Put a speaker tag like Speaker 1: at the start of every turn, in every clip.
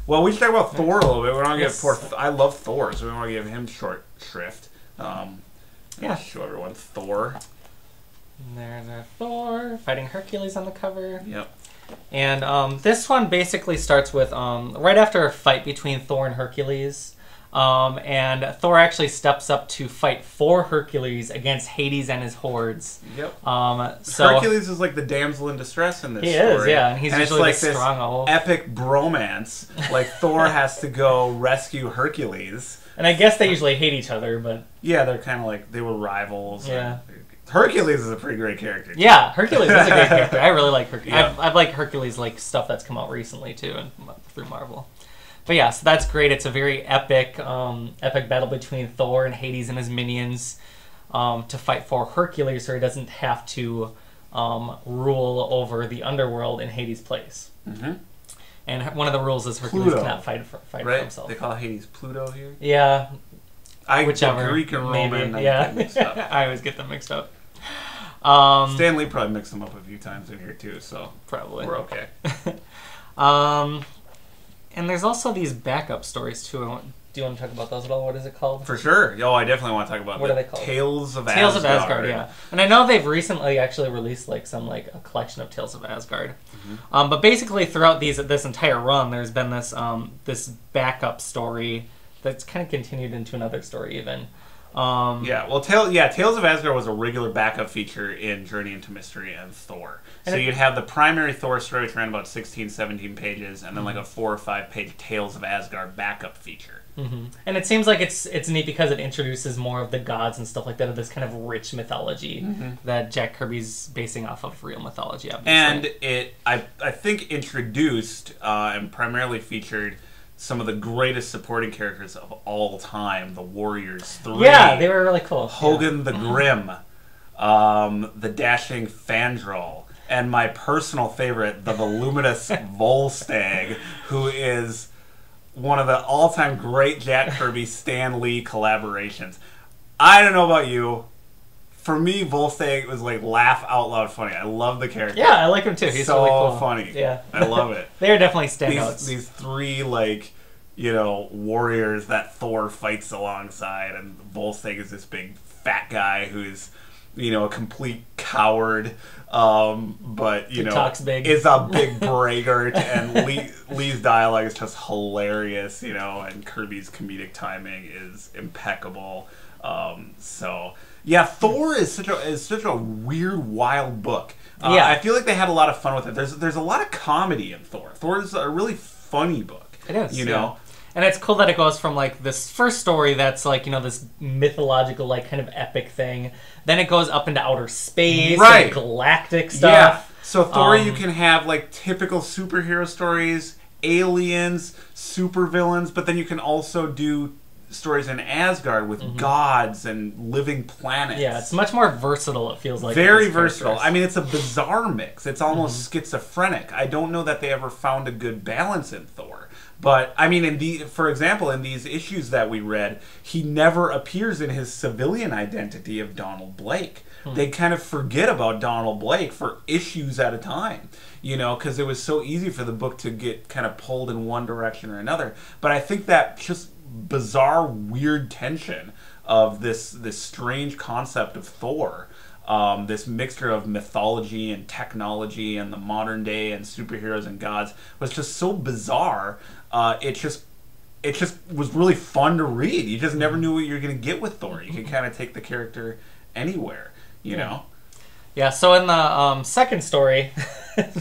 Speaker 1: Well, we should talk about Thor a little bit. We don't
Speaker 2: Yes.
Speaker 1: give poor. I love Thor, so we want to give him short shrift.
Speaker 2: Yeah.
Speaker 1: Show everyone Thor.
Speaker 2: And there's our Thor fighting Hercules on the cover.
Speaker 1: Yep.
Speaker 2: And this one basically starts with right after a fight between Thor and Hercules. And Thor actually steps up to fight for Hercules against Hades and his hordes.
Speaker 1: Yep.
Speaker 2: So
Speaker 1: Hercules is like the damsel in distress in this
Speaker 2: he
Speaker 1: story.
Speaker 2: is, yeah, and he's
Speaker 1: and
Speaker 2: usually
Speaker 1: it's like
Speaker 2: the strong old.
Speaker 1: epic bromance. Like Thor has to go rescue Hercules.
Speaker 2: And I guess they usually hate each other, but
Speaker 1: Yeah, they're kind of like they were rivals.
Speaker 2: Yeah.
Speaker 1: Hercules is a pretty great character.
Speaker 2: yeah, Hercules is a great character. I really like Hercules.
Speaker 1: Yeah.
Speaker 2: I've liked Hercules like stuff that's come out recently too, and through Marvel. But yeah, so that's great. It's a very epic, epic battle between Thor and Hades and his minions to fight for Hercules, so he doesn't have to rule over the underworld in Hades' place.
Speaker 1: Mm-hmm.
Speaker 2: And one of the rules is Hercules
Speaker 1: Pluto.
Speaker 2: cannot fight for
Speaker 1: Right?
Speaker 2: himself.
Speaker 1: They call Hades Pluto here.
Speaker 2: Yeah, whichever.
Speaker 1: Greek and Roman.
Speaker 2: Maybe, yeah.
Speaker 1: I get mixed up.
Speaker 2: I always get them mixed up.
Speaker 1: Stan Lee probably mixed them up a few times in here too, so
Speaker 2: Probably.
Speaker 1: we're okay.
Speaker 2: And there's also these backup stories too. Do you want to talk about those at all? What is it called?
Speaker 1: For sure. Oh, I definitely want to talk about
Speaker 2: What are they called?
Speaker 1: Tales of
Speaker 2: Tales
Speaker 1: Asgard.
Speaker 2: of Asgard, yeah. And I know they've recently actually released like a collection of Tales of Asgard.
Speaker 1: Mm-hmm.
Speaker 2: But basically throughout this entire run, there's been this this backup story that's kind of continued into another story even.
Speaker 1: Tales of Asgard was a regular backup feature in Journey into Mystery and Thor. So you'd have the primary Thor story, which ran about 16, 17 pages, and then like a 4 or 5 page Tales of Asgard backup feature.
Speaker 2: Mm-hmm. And it seems like it's neat because it introduces more of the gods and stuff like that, of this kind of rich mythology that Jack Kirby's basing off of real mythology, obviously.
Speaker 1: And it, I think, introduced and primarily featured some of the greatest supporting characters of all time, the Warriors 3.
Speaker 2: Yeah, they were really cool.
Speaker 1: Hogan the Grim, the Dashing Fandral, and my personal favorite, the voluminous Volstagg, who is one of the all-time great Jack Kirby Stan Lee collaborations. I don't know about you. For me, Volstagg was like laugh out loud funny. I love the character.
Speaker 2: Yeah, I like him too. He's
Speaker 1: so
Speaker 2: really cool.
Speaker 1: funny.
Speaker 2: Yeah,
Speaker 1: I love it.
Speaker 2: They are definitely standouts.
Speaker 1: These 3 warriors that Thor fights alongside, and Volstagg is this big fat guy who's a complete coward, but
Speaker 2: talks big.
Speaker 1: is a big braggart, and Lee's dialogue is just hilarious, and Kirby's comedic timing is impeccable. Thor is such a weird, wild book. I feel like they had a lot of fun with it. There's a lot of comedy in Thor. Thor is a really funny book.
Speaker 2: It is,
Speaker 1: you know.
Speaker 2: And it's cool that it goes from like this first story that's like this mythological like kind of epic thing, then it goes up into outer space, and galactic stuff.
Speaker 1: Yeah. So Thor, you can have like typical superhero stories, aliens, supervillains, but then you can also do stories in Asgard with gods and living planets.
Speaker 2: Yeah, it's much more versatile, it feels like.
Speaker 1: Very versatile. I mean, it's a bizarre mix. It's almost schizophrenic. I don't know that they ever found a good balance in Thor. But, I mean, for example, in these issues that we read, he never appears in his civilian identity of Donald Blake. They kind of forget about Donald Blake for issues at a time, because it was so easy for the book to get kind of pulled in one direction or another. But I think that just bizarre, weird tension of this strange concept of Thor, this mixture of mythology and technology and the modern day and superheroes and gods was just so bizarre. It just was really fun to read. You just never knew what you were going to get with Thor. You could kind of take the character anywhere, you know?
Speaker 2: Yeah, so in the second story,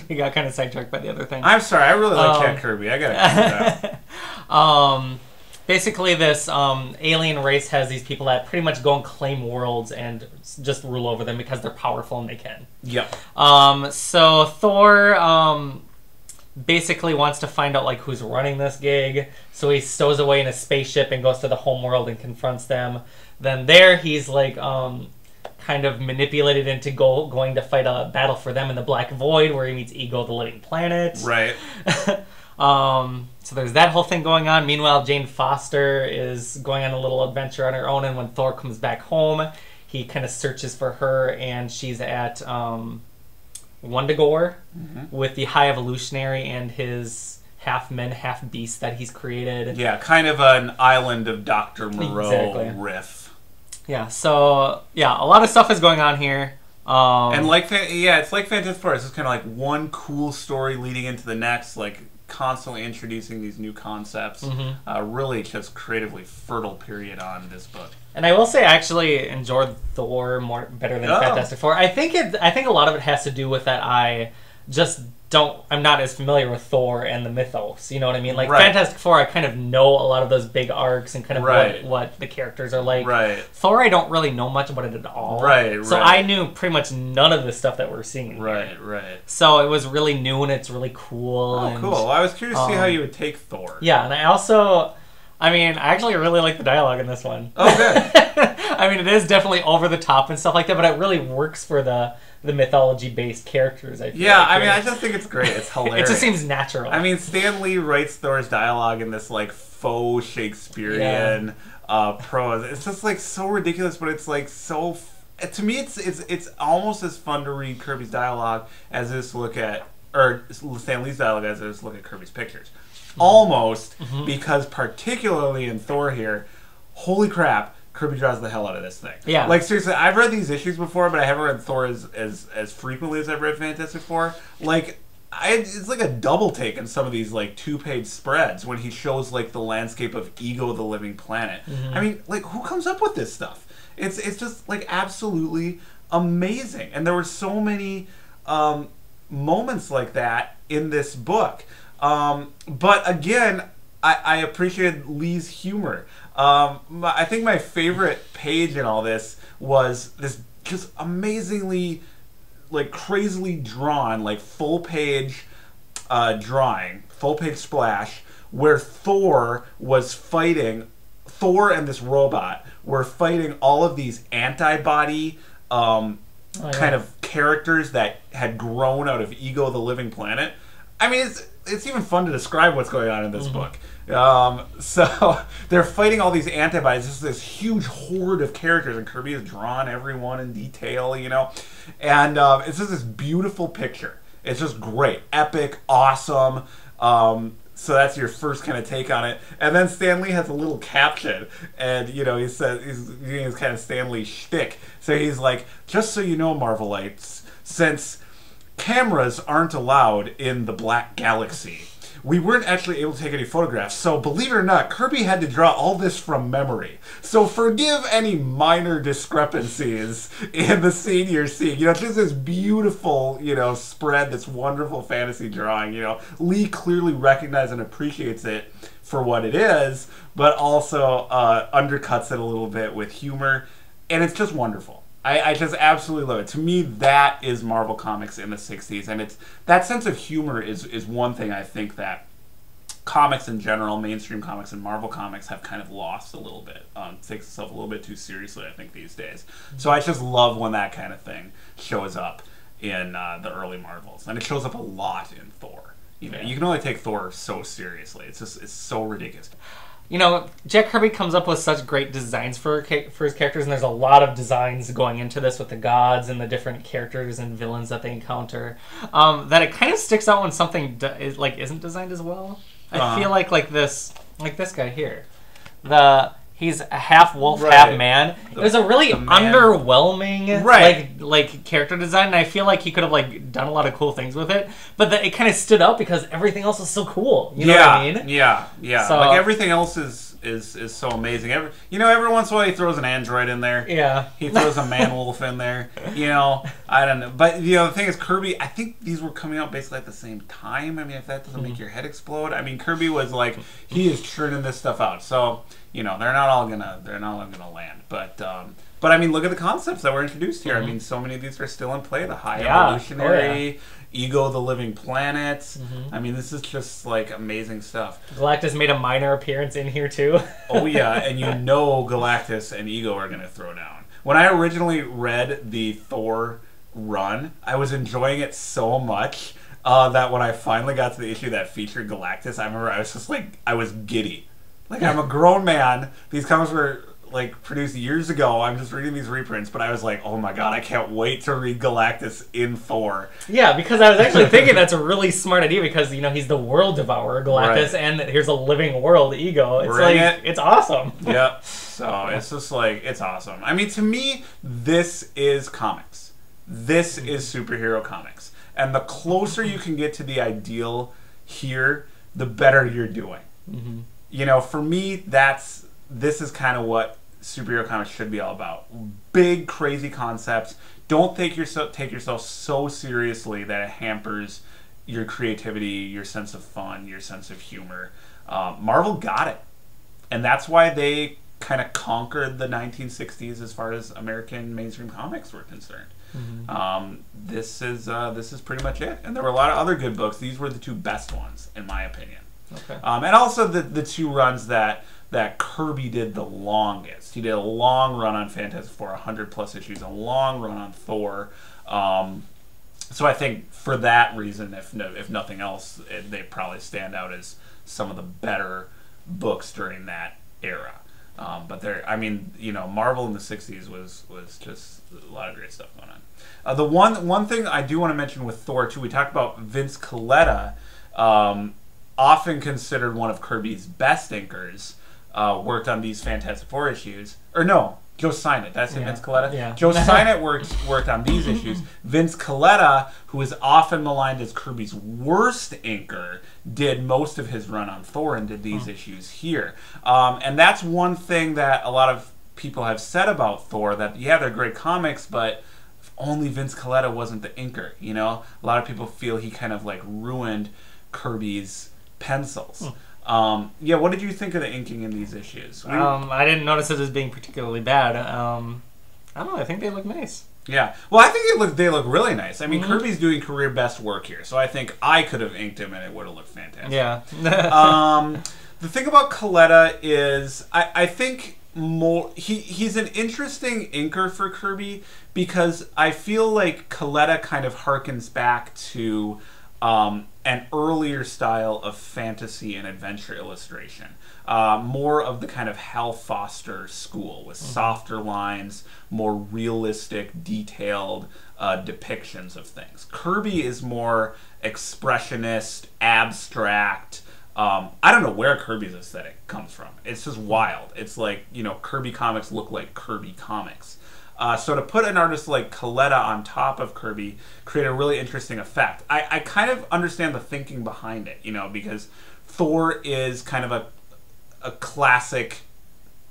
Speaker 2: we got kind of sidetracked by the other thing.
Speaker 1: I'm sorry, I really like Jack Kirby. I gotta cut that.
Speaker 2: Basically, this alien race has these people that pretty much go and claim worlds and just rule over them because they're powerful and they can.
Speaker 1: Yep.
Speaker 2: So Thor basically wants to find out like who's running this gig. So he stows away in a spaceship and goes to the home world and confronts them. Then there he's like kind of manipulated into going to fight a battle for them in the Black Void, where he meets Ego, the living planet.
Speaker 1: Right.
Speaker 2: So there's that whole thing going on. Meanwhile, Jane Foster is going on a little adventure on her own, and when Thor comes back home, he kind of searches for her, and she's at Wundagore with the High Evolutionary and his half men, half beasts that he's created.
Speaker 1: Yeah, kind of an Island of Dr. Moreau riff.
Speaker 2: Yeah, so, yeah, a lot of stuff is going on here.
Speaker 1: And it's like Fantastic Four. It's just kind of like one cool story leading into the next, like constantly introducing these new concepts. Really just creatively fertile period on this book.
Speaker 2: And I will say I actually enjoyed Thor better than Fantastic Four. I think a lot of it has to do with that I'm not as familiar with Thor and the mythos, you know what I mean? Like Fantastic Four, I kind of know a lot of those big arcs and kind of what the characters are like. Thor, I don't really know much about it at all. So I knew pretty much none of the stuff that we're seeing here. So it was really new and it's really cool.
Speaker 1: Cool. Well, I was curious to see how you would take Thor.
Speaker 2: Yeah, and I actually really like the dialogue in this one.
Speaker 1: Oh, good.
Speaker 2: I mean, it is definitely over the top and stuff like that, but it really works for the mythology-based characters, I feel like.
Speaker 1: I mean, I just think it's great. It's hilarious.
Speaker 2: It just seems natural.
Speaker 1: I mean, Stan Lee writes Thor's dialogue in this, like, faux Shakespearean prose. It's just, like, so ridiculous, but it's, like, so... To me, it's almost as fun to read Kirby's dialogue as it is to look at... Or Stan Lee's dialogue as it is to look at Kirby's pictures. Almost, because particularly in Thor here, holy crap, Kirby draws the hell out of this thing.
Speaker 2: Yeah.
Speaker 1: Like, seriously, I've read these issues before, but I haven't read Thor as frequently as I've read Fantastic Four. Like, it's like a double take in some of these, like, 2-page spreads when he shows, like, the landscape of Ego, the Living Planet. I mean, like, who comes up with this stuff? It's just, like, absolutely amazing. And there were so many moments like that in this book. But again, I appreciated Lee's humor. I think my favorite page in all this was this just amazingly, like, crazily drawn, like, full-page drawing, full-page splash, where Thor and this robot were fighting all of these antibody kind of characters that had grown out of Ego, the Living Planet. I mean, it's even fun to describe what's going on in this book. So they're fighting all these antibodies. This is this huge horde of characters, and Kirby has drawn everyone in detail, you know. And it's just this beautiful picture. It's just great, epic, awesome. So that's your first kind of take on it. And then Stan Lee has a little caption, and, you know, he says, he's doing his kind of Stan Lee shtick. So he's like, just so you know, Marvelites, since cameras aren't allowed in the Black Galaxy, we weren't actually able to take any photographs. So believe it or not, Kirby had to draw all this from memory. So forgive any minor discrepancies in the scene you're seeing. You know, it's just this beautiful, you know, spread, this wonderful fantasy drawing. You know, Lee clearly recognizes and appreciates it for what it is, but also undercuts it a little bit with humor. And it's just wonderful. I just absolutely love it. To me, that is Marvel Comics in the 60s. And it's that sense of humor is one thing I think that comics in general, mainstream comics and Marvel Comics, have kind of lost a little bit. Takes itself a little bit too seriously, I think, these days. So I just love when that kind of thing shows up in the early Marvels. And it shows up a lot in Thor. You know, you can only take Thor so seriously. It's so ridiculous.
Speaker 2: You know, Jack Kirby comes up with such great designs for his characters, and there's a lot of designs going into this with the gods and the different characters and villains that they encounter, that it kind of sticks out when something isn't designed as well. I feel like this guy here. He's a half wolf, half man. It was a really underwhelming like character design, and I feel like he could have like done a lot of cool things with it. But it kind of stood out because everything else was so cool. You know what I mean?
Speaker 1: Yeah. So, like everything else is so amazing. Every once in a while he throws an android in there.
Speaker 2: Yeah.
Speaker 1: He throws a man wolf in there. You know, I don't know. But you know, the thing is, Kirby, I think these were coming out basically at the same time. I mean, if that doesn't make your head explode. I mean, Kirby was like, he is churning this stuff out. So, you know, they're not all gonna land. But I mean, look at the concepts that were introduced here. I mean, so many of these are still in play. The high evolutionary, Ego, the Living Planet. I mean, this is just like amazing stuff.
Speaker 2: Galactus made a minor appearance in here too.
Speaker 1: Oh yeah, and you know Galactus and Ego are gonna throw down. When I originally read the Thor run, I was enjoying it so much that when I finally got to the issue that featured Galactus, I remember I was just like, I was giddy. Like, I'm a grown man. These comics were like produced years ago. I'm just reading these reprints, but I was like, oh my god, I can't wait to read Galactus in Thor.
Speaker 2: Yeah, because I was actually thinking that's a really smart idea because, you know, he's the world devourer, Galactus, and here's a living world, Ego. It's it's awesome.
Speaker 1: Yep. So it's just like, it's awesome. I mean, to me, this is comics. This is superhero comics. And the closer you can get to the ideal here, the better you're doing.
Speaker 2: Mm-hmm.
Speaker 1: You know, for me, this is kind of what superhero comics should be all about. Big, crazy concepts. Don't take yourself so seriously that it hampers your creativity, your sense of fun, your sense of humor. Marvel got it. And that's why they kind of conquered the 1960s as far as American mainstream comics were concerned.
Speaker 2: Mm-hmm.
Speaker 1: This is pretty much it. And there were a lot of other good books. These were the two best ones, in my opinion.
Speaker 2: Okay.
Speaker 1: And also the two runs that Kirby did the longest. He did a long run on Fantastic Four, 100 plus issues, a long run on Thor. So I think for that reason, if nothing else, they probably stand out as some of the better books during that era. But I mean, you know, Marvel in the 60s was just a lot of great stuff going on. The one thing I do want to mention with Thor too, we talked about Vince Colletta, often considered one of Kirby's best inkers, worked on these Fantastic Four issues. Or no, Joe Sinnott. That's Vince Colletta?
Speaker 2: Yeah.
Speaker 1: Joe Sinnott worked on these issues. Vince Colletta, who is often maligned as Kirby's worst inker, did most of his run on Thor and did these issues here. And that's one thing that a lot of people have said about Thor, that, yeah, they're great comics, but if only Vince Colletta wasn't the inker, you know? A lot of people feel he kind of, like, ruined Kirby's pencils. Yeah, what did you think of the inking in these issues?
Speaker 2: I didn't notice it as being particularly bad. I don't know. I think they look nice.
Speaker 1: Yeah. Well, I think they look really nice. I mean, Kirby's doing career best work here, so I think I could have inked him and it would have looked fantastic.
Speaker 2: Yeah.
Speaker 1: The thing about Colletta is, I think he's an interesting inker for Kirby because I feel like Colletta kind of harkens back to an earlier style of fantasy and adventure illustration. More of the kind of Hal Foster school with softer lines, more realistic, detailed depictions of things. Kirby is more expressionist, abstract. I don't know where Kirby's aesthetic comes from. It's just wild. It's like, you know, Kirby comics look like Kirby comics. So to put an artist like Colletta on top of Kirby created a really interesting effect. I kind of understand the thinking behind it, you know, because Thor is kind of a classic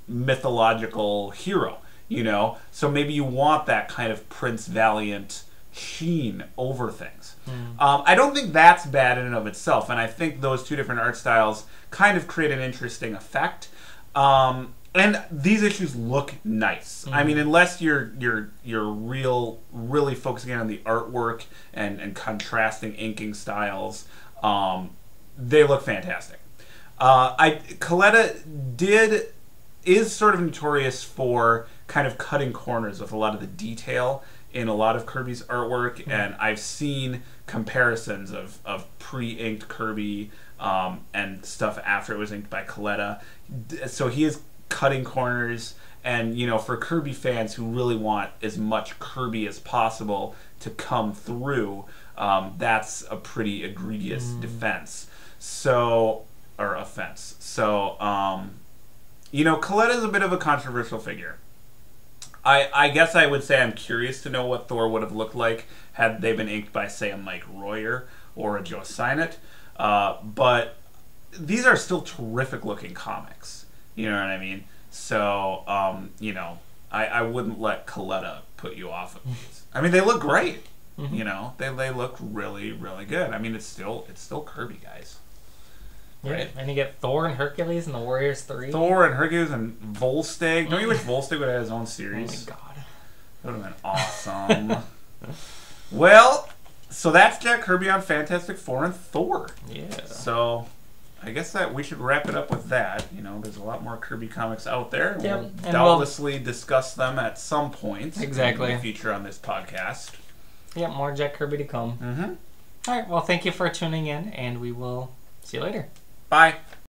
Speaker 1: mythological hero, you know, so maybe you want that kind of Prince Valiant sheen over things. I don't think that's bad in and of itself, and I think those two different art styles kind of create an interesting effect. And these issues look nice. I mean, unless you're really focusing on the artwork and contrasting inking styles, they look fantastic. Colletta is sort of notorious for kind of cutting corners with a lot of the detail in a lot of Kirby's artwork, and I've seen comparisons of pre-inked Kirby and stuff after it was inked by Colletta. So he is cutting corners, and you know, for Kirby fans who really want as much Kirby as possible to come through, that's a pretty egregious offense. So you know, Colletta is a bit of a controversial figure. I guess I would say I'm curious to know what Thor would have looked like had they been inked by, say, a Mike Royer or a Joe Sinnott. But these are still terrific looking comics. You know what I mean? So, you know, I wouldn't let Colletta put you off of these. I mean, they look great. You know, they look really, really good. I mean, it's still Kirby, guys.
Speaker 2: Yeah,
Speaker 1: right?
Speaker 2: And you get Thor and Hercules and the Warriors 3.
Speaker 1: Thor and Hercules and Volstagg. Don't you wish Volstagg would have his own series?
Speaker 2: Oh my god.
Speaker 1: That would have been awesome. Well, so that's Jack Kirby on Fantastic Four and Thor.
Speaker 2: Yeah.
Speaker 1: So I guess that we should wrap it up with that. You know, there's a lot more Kirby comics out there.
Speaker 2: Yep.
Speaker 1: We'll doubtlessly discuss them at some point.
Speaker 2: Exactly.
Speaker 1: In the future on this podcast.
Speaker 2: Yep, more Jack Kirby to come. All right, well, thank you for tuning in, and we will see you later.
Speaker 1: Bye.